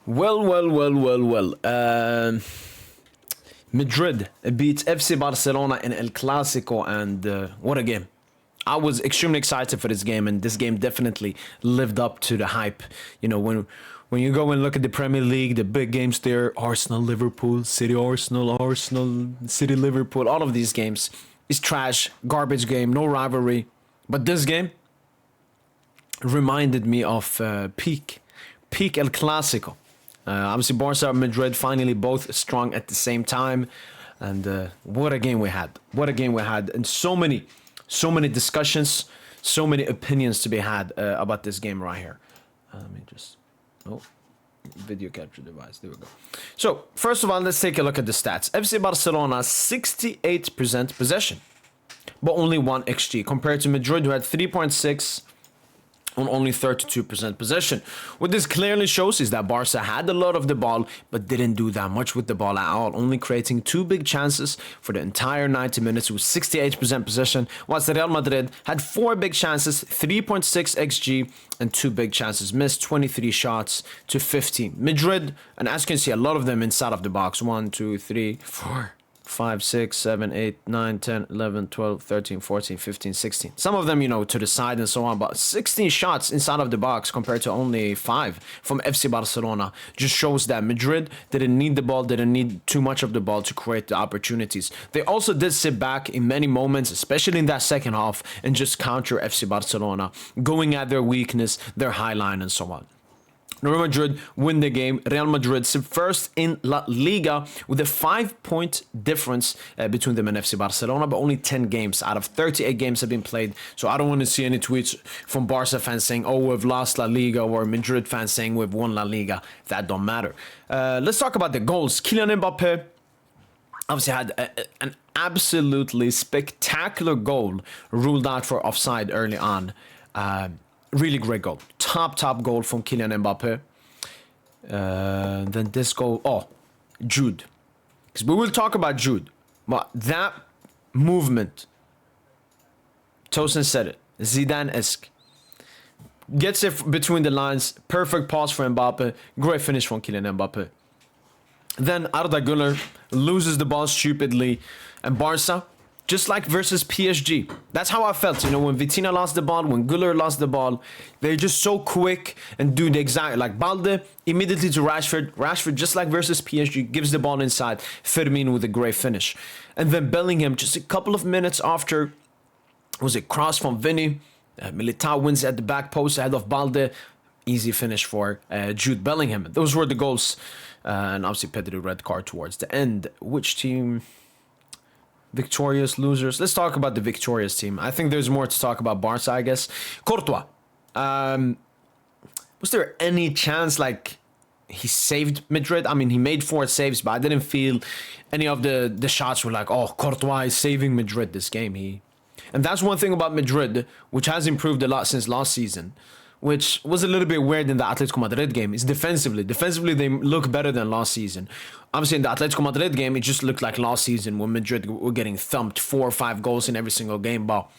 Well. Madrid beats FC Barcelona in El Clasico, and what a game. I was extremely excited for this game, and this game definitely lived up to the hype. You know, when you go and look at the Premier League, the big games there, Arsenal, Liverpool, City, Arsenal, City, Liverpool, all of these games is trash, garbage game, no rivalry. But this game reminded me of peak El Clasico. Obviously, Barca and Madrid finally both strong at the same time. And what a game we had. What a game we had. And so many discussions, so many opinions to be had about this game right here. Let me just... Oh, video capture device. There we go. So, first of all, let's take a look at the stats. FC Barcelona, 68% possession, but only 1 XG, compared to Madrid, who had 3.6 on only 32% possession. What this clearly shows is that Barca had a lot of the ball, but didn't do that much with the ball at all, only creating 2 big chances for the entire 90 minutes with 68% possession, whilst Real Madrid had 4 big chances, 3.6 XG, and 2 big chances missed, 23 shots to 15. Madrid, and as you can see, a lot of them inside of the box, 1, 2, 3, 4... 5, 6, 7, 8, 9, 10, 11, 12, 13, 14, 15, 16. Some of them, you know, to the side and so on, but 16 shots inside of the box compared to only 5 from FC Barcelona just shows that Madrid didn't need the ball, didn't need too much of the ball to create the opportunities. They also did sit back in many moments, especially in that second half, and just counter FC Barcelona, going at their weakness, their high line, and so on. Real Madrid win the game. Real Madrid sit first in La Liga with a 5-point difference between them and FC Barcelona, but only 10 games out of 38 games have been played. So I don't want to see any tweets from Barca fans saying, oh, we've lost La Liga, or Madrid fans saying we've won La Liga. That don't matter. Let's talk about the goals. Kylian Mbappe obviously had an absolutely spectacular goal ruled out for offside early on. Really great goal. Top goal from Kylian Mbappe. Then this goal. Oh, Jude. Because we will talk about Jude. But that movement, Tosin said it, Zidane-esque. Gets it between the lines. Perfect pass for Mbappe. Great finish from Kylian Mbappe. Then Arda Güler loses the ball stupidly. And Barca, just like versus PSG. That's how I felt, you know, when Vitinha lost the ball, when Güler lost the ball. They're just so quick and do the exact, like Balde, immediately to Rashford. Rashford, just like versus PSG, gives the ball inside. Firmino with a great finish. And then Bellingham, just a couple of minutes after, was it cross from Vinny? Militao wins at the back post ahead of Balde. Easy finish for Jude Bellingham. Those were the goals. And obviously Pedri red card towards the end. Which team... Victorious, losers. Let's talk about the victorious team. I think there's more to talk about Barca, I guess. Courtois. Was there any chance, like, he saved Madrid? I mean, he made 4 saves, but I didn't feel any of the shots were like, oh, Courtois is saving Madrid this game. And that's one thing about Madrid, which has improved a lot since last season, which was a little bit weird in the Atletico Madrid game, is defensively. Defensively, they look better than last season. Obviously, in the Atletico Madrid game, it just looked like last season when Madrid were getting thumped 4 or 5 goals in every single game. But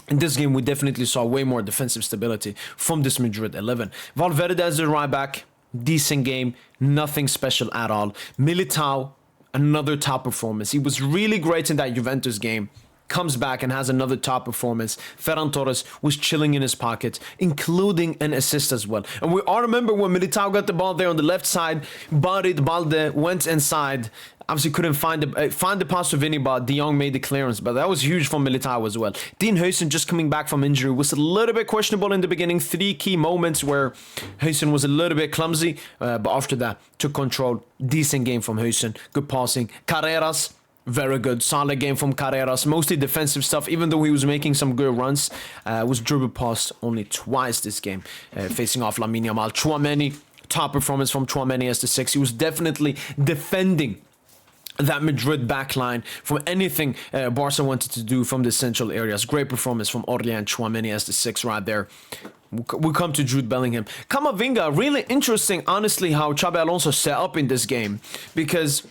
in this game, we definitely saw way more defensive stability from this Madrid 11. Valverde as the right back, decent game, nothing special at all. Militao, another top performance. He was really great in that Juventus game. Comes back and has another top performance. Ferran Torres was chilling in his pocket, including an assist as well. And we all remember when Militao got the ball there on the left side, bodied Balde, went inside. Obviously couldn't find the pass to Vinny, but De Jong made the clearance. But that was huge from Militao as well. Dean Huijsen, just coming back from injury, was a little bit questionable in the beginning. 3 key moments where Huijsen was a little bit clumsy, but after that, took control. Decent game from Huijsen. Good passing. Carreras, very good. Solid game from Carreras. Mostly defensive stuff, even though he was making some good runs. Was dribble passed only twice this game, facing off Lamine Yamal. Tchouaméni, top performance from Tchouaméni as the 6. He was definitely defending that Madrid backline from anything Barca wanted to do from the central areas. Great performance from Aurélien Tchouaméni as the 6 right there. We'll come to Jude Bellingham. Camavinga, really interesting, honestly, how Xabi Alonso set up in this game, because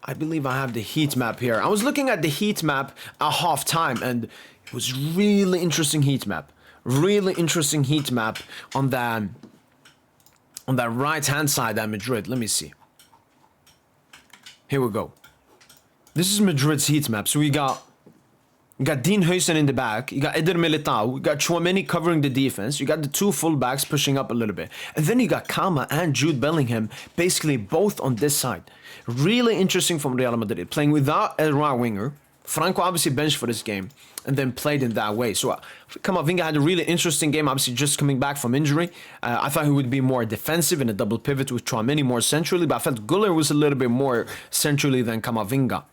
I believe I have the heat map here. I was looking at the heat map at halftime, and it was really interesting heat map. Really interesting heat map on on that right-hand side at Madrid. Let me see. Here we go. This is Madrid's heat map. So you got Dean Huijsen in the back. You got Eder Militao. You got Tchouaméni covering the defense. You got the two fullbacks pushing up a little bit. And then you got Kama and Jude Bellingham basically both on this side. Really interesting from Real Madrid. Playing without a right winger. Franco obviously benched for this game and then played in that way. So Camavinga had a really interesting game, obviously just coming back from injury. I thought he would be more defensive in a double pivot with Tchouaméni more centrally, but I felt Güler was a little bit more centrally than Camavinga.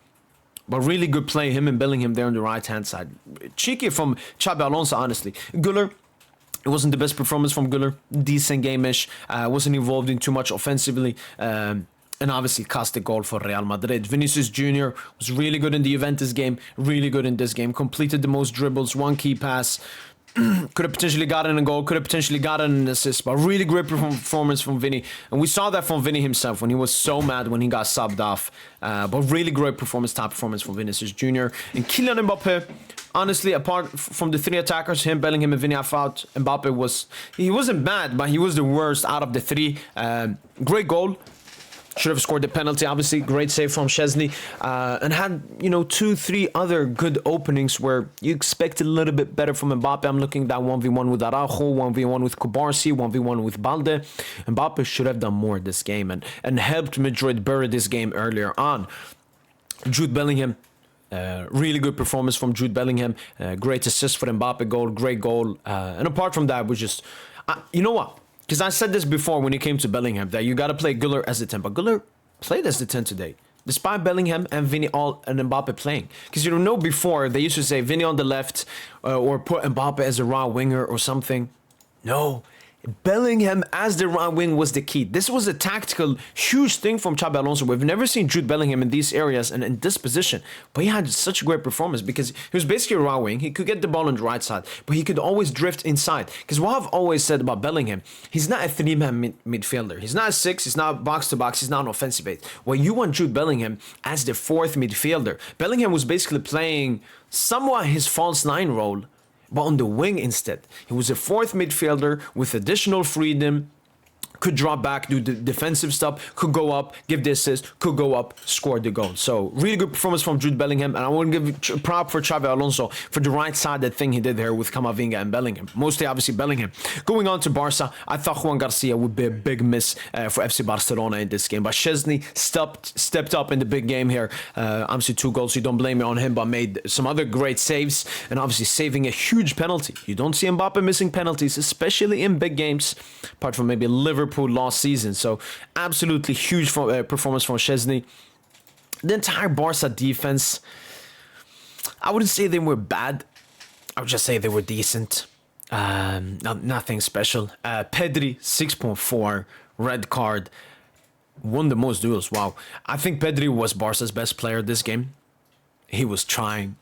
But really good play, him and Bellingham there on the right-hand side. Cheeky from Xabi Alonso, honestly. Güler, it wasn't the best performance from Güler. Decent game-ish. Wasn't involved in too much offensively. And obviously cost the goal for Real Madrid. Vinicius Jr. was really good in the Juventus game, really good in this game. Completed the most dribbles, one key pass. Could have potentially gotten a goal, could have potentially gotten an assist, but really great performance from Vinny. And we saw that from Vinny himself when he was so mad when he got subbed off. But really great performance, top performance from Vinicius Jr. And Kylian Mbappe, honestly, apart from the three attackers, him, Bellingham, and Vinny, I thought Mbappe wasn't bad, but he was the worst out of the three. Great goal. Should have scored the penalty, obviously. Great save from Szczesny. And had, 2-3 other good openings where you expect a little bit better from Mbappe. I'm looking at that 1v1 with Araujo, 1v1 with Kubarsi, 1v1 with Balde. Mbappe should have done more this game and helped Madrid bury this game earlier on. Jude Bellingham. Really good performance from Jude Bellingham. Great assist for Mbappe goal. Great goal. And apart from that, was just... you know what? Because I said this before when it came to Bellingham, that you got to play Güler as the 10. But Güler played as the 10 today. Despite Bellingham and Vinny and Mbappe playing. Because before, they used to say Vinny on the left or put Mbappe as a raw winger or something. No. Bellingham as the right wing was the key. This was a tactical, huge thing from Xabi Alonso. We've never seen Jude Bellingham in these areas and in this position. But he had such a great performance because he was basically a right wing. He could get the ball on the right side, but he could always drift inside. Because what I've always said about Bellingham, he's not a three-man midfielder. He's not a six. He's not box-to-box. He's not an offensive base. Well, you want Jude Bellingham as the fourth midfielder. Bellingham was basically playing somewhat his false nine role, but on the wing instead. He was a fourth midfielder with additional freedom, could drop back, do the defensive stuff, could go up, give the assist, could go up, score the goal. So really good performance from Jude Bellingham, and I want to give prop for Xabi Alonso for the right-sided thing he did there with Camavinga and Bellingham. Mostly, obviously, Bellingham. Going on to Barca, I thought Juan Garcia would be a big miss for FC Barcelona in this game, but Szczesny stepped up in the big game here. Obviously, 2 goals, so you don't blame it on him, but made some other great saves, and obviously saving a huge penalty. You don't see Mbappe missing penalties, especially in big games, apart from maybe Liverpool last season. So absolutely huge performance from Szczesny. The entire Barca defense, I wouldn't say they were bad. I would just say they were decent. Nothing special. Pedri, 6.4, red card. Won the most duels. Wow. I think Pedri was Barca's best player this game. He was trying.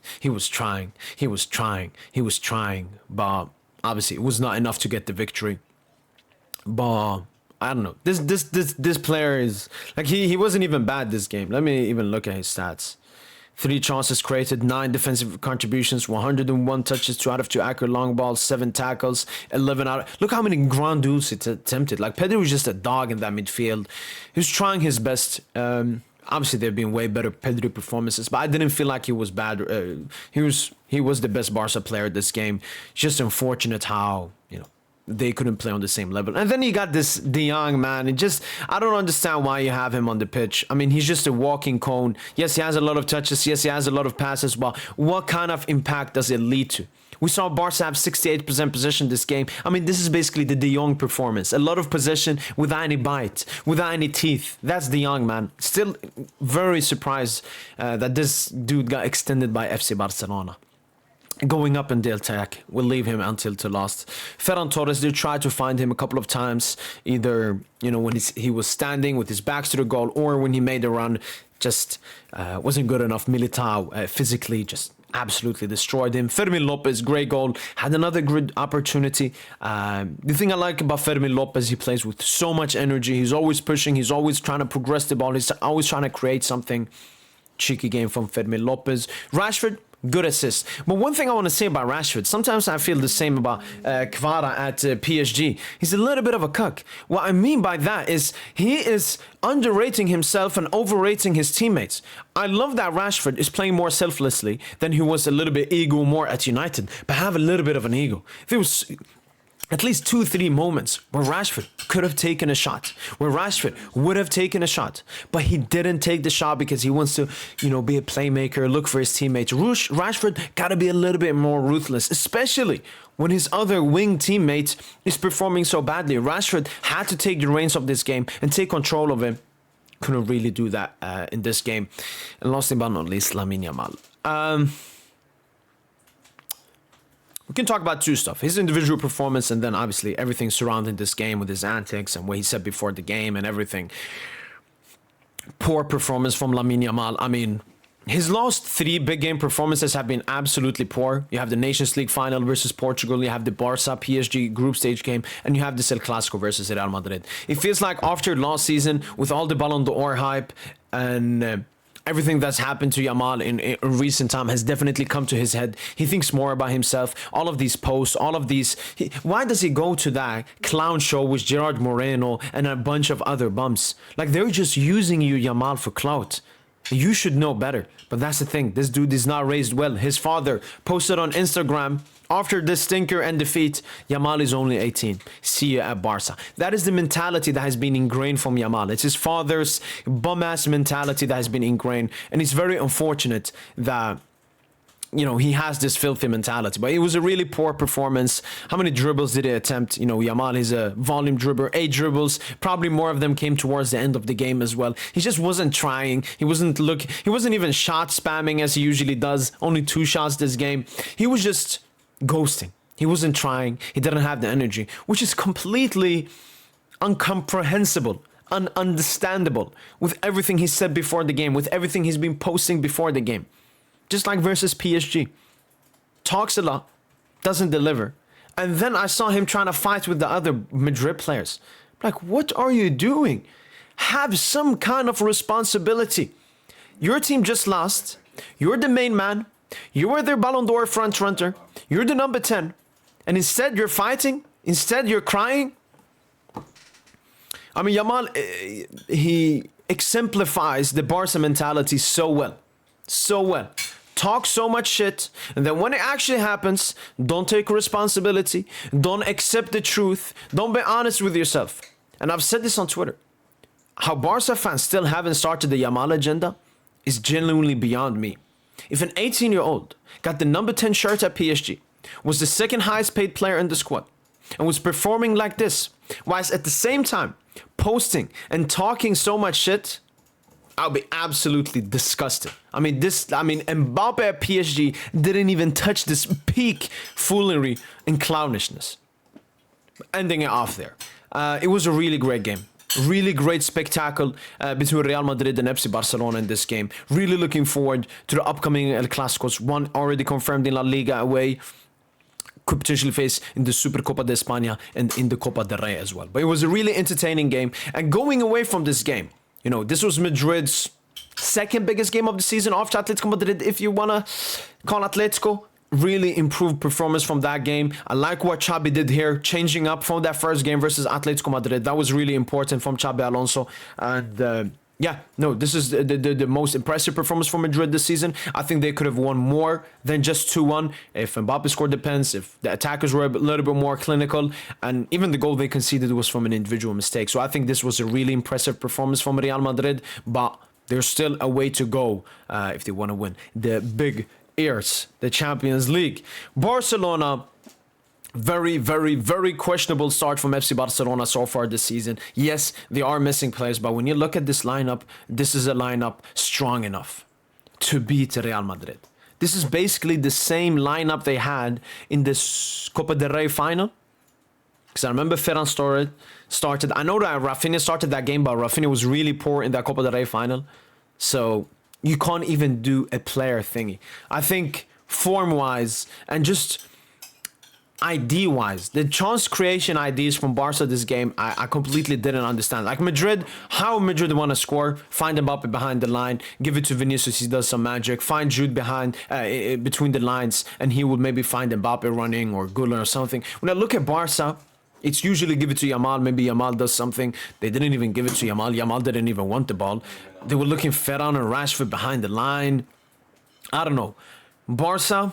But obviously it was not enough to get the victory. But I don't know. This player is like he wasn't even bad this game. Let me even look at his stats. 3 chances created, 9 defensive contributions, 101 touches, 2 out of 2 accurate long balls, 7 tackles, 11 out. Look how many grand duels he attempted. Like Pedri was just a dog in that midfield. He was trying his best. Obviously, there have been way better Pedri performances, but I didn't feel like he was bad. He was the best Barca player this game. It's just unfortunate how they couldn't play on the same level. And then you got this De Jong, man. I don't understand why you have him on the pitch. I mean, he's just a walking cone. Yes, he has a lot of touches. Yes, he has a lot of passes. But what kind of impact does it lead to? We saw Barca have 68% possession this game. I mean, this is basically the De Jong performance. A lot of possession without any bite, without any teeth. That's De Jong, man. Still very surprised that this dude got extended by FC Barcelona. Going up in the attack, we'll leave him until to last. Ferran Torres, they tried to find him a couple of times, either when he was standing with his back to the goal, or when he made a run, just wasn't good enough. Militao physically just absolutely destroyed him. Fermin Lopez, great goal, had another good opportunity. The thing I like about Fermin Lopez, he plays with so much energy. He's always pushing. He's always trying to progress the ball. He's always trying to create something. Cheeky game from Fermin Lopez. Rashford, Good assist. But one thing I want to say about Rashford, sometimes I feel the same about Kvara at PSG. He's a little bit of a cuck. What I mean by that is he is underrating himself and overrating his teammates. I love that Rashford is playing more selflessly than he was a little bit ego more at United, but have a little bit of an ego. There was at least 2-3 moments where Rashford could have taken a shot, where Rashford would have taken a shot, but he didn't take the shot because he wants to, be a playmaker, look for his teammates. Rashford got to be a little bit more ruthless, especially when his other wing teammate is performing so badly. Rashford had to take the reins of this game and take control of it. Couldn't really do that in this game. And last but not least, Lamine Yamal. We can talk about two stuff. His individual performance and then obviously everything surrounding this game with his antics and what he said before the game and everything. Poor performance from Lamine Yamal. I mean, his last 3 big game performances have been absolutely poor. You have the Nations League final versus Portugal. You have the Barca PSG group stage game. And you have this El Clasico versus Real Madrid. It feels like after last season with all the Ballon d'Or hype and everything that's happened to Yamal in recent time has definitely come to his head. He thinks more about himself. All of these posts, all of these... why does he go to that clown show with Gerard Moreno and a bunch of other bums? Like, they're just using you, Yamal, for clout. You should know better. But that's the thing. This dude is not raised well. His father posted on Instagram, after this stinker and defeat, Yamal is only 18. See you at Barca. That is the mentality that has been ingrained from Yamal. It's his father's bum-ass mentality that has been ingrained. And it's very unfortunate that, he has this filthy mentality. But it was a really poor performance. How many dribbles did he attempt? Yamal is a volume dribbler. 8 dribbles. Probably more of them came towards the end of the game as well. He just wasn't trying. He wasn't even shot spamming as he usually does. Only 2 shots this game. He was just ghosting. He wasn't trying. He didn't have the energy, which is completely incomprehensible, ununderstandable with everything he said before the game, with everything he's been posting before the game. Just like versus PSG. Talks a lot, doesn't deliver. And then I saw him trying to fight with the other Madrid players. Like, what are you doing? Have some kind of responsibility. Your team just lost. You're the main man. You were their Ballon d'Or front runner. You're the number 10. And instead you're fighting. Instead you're crying. I mean, Yamal, he exemplifies the Barca mentality so well. So well. Talk so much shit. And then when it actually happens, don't take responsibility. Don't accept the truth. Don't be honest with yourself. And I've said this on Twitter. How Barca fans still haven't started the Yamal agenda is genuinely beyond me. If an 18-year-old got the number 10 shirt at PSG, was the second highest paid player in the squad, and was performing like this, whilst at the same time posting and talking so much shit, I'll be absolutely disgusted. Mbappe at PSG didn't even touch this peak foolery and clownishness. Ending it off there. It was a really great game. Really great spectacle between Real Madrid and FC Barcelona in this game. Really looking forward to the upcoming El Clasicos. One already confirmed in La Liga away. Could potentially face in the Supercopa de España and in the Copa del Rey as well. But it was a really entertaining game. And going away from this game, this was Madrid's second biggest game of the season after Atletico Madrid, if you want to call Atletico. Really improved performance from that game. I like what Xabi did here, changing up from that first game versus Atletico Madrid. That was really important from Xabi Alonso. And this is the most impressive performance from Madrid this season. I think they could have won more than just 2-1 if Mbappe scored the pens, if the attackers were a little bit more clinical, and even the goal they conceded was from an individual mistake. So I think this was a really impressive performance from Real Madrid, but there's still a way to go if they want to win the big ears, the Champions League. Barcelona, very, very, very questionable start from FC Barcelona so far this season. Yes, they are missing players, but when you look at this lineup, this is a lineup strong enough to beat Real Madrid. This is basically the same lineup they had in this Copa del Rey final. Because I remember Ferran started. I know that Rafinha started that game, but Rafinha was really poor in that Copa del Rey final. So you can't even do a player thingy. I think form-wise and just ID-wise, the chance creation ideas from Barca this game, I completely didn't understand. Like Madrid, how Madrid want to score, find Mbappe behind the line, give it to Vinicius, he does some magic, find Jude behind, between the lines, and he would maybe find Mbappe running or Güler or something. When I look at Barca, it's usually give it to Yamal, maybe Yamal does something. They didn't even give it to Yamal. Yamal didn't even want the ball. They were looking Ferran and Rashford behind the line. I don't know. Barca,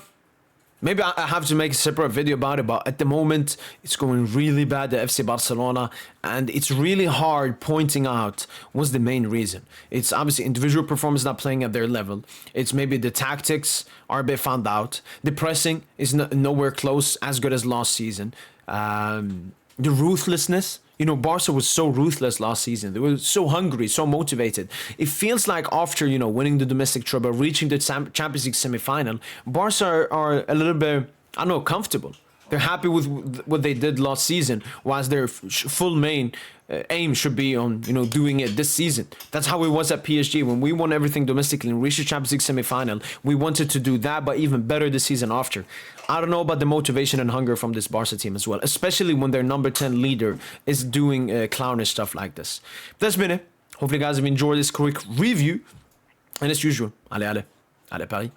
maybe I have to make a separate video about it, but at the moment, it's going really bad at FC Barcelona, and it's really hard pointing out what's the main reason. It's obviously individual performance not playing at their level. It's maybe the tactics are a bit found out. The pressing is nowhere close as good as last season. The ruthlessness. You know, Barca was so ruthless last season. They were so hungry, so motivated. It feels like after, you know, winning the domestic treble, reaching the Champions League semi-final, Barca are a little bit, I don't know, comfortable. They're happy with what they did last season, whilst their full main aim should be on, you know, doing it this season. That's how it was at PSG. When we won everything domestically and reached the Champions League semi-final, we wanted to do that, but even better the season after. I don't know about the motivation and hunger from this Barca team as well, especially when their number 10 leader is doing clownish stuff like this. That's been it. Hopefully, guys have enjoyed this quick review. And as usual, allez, Paris.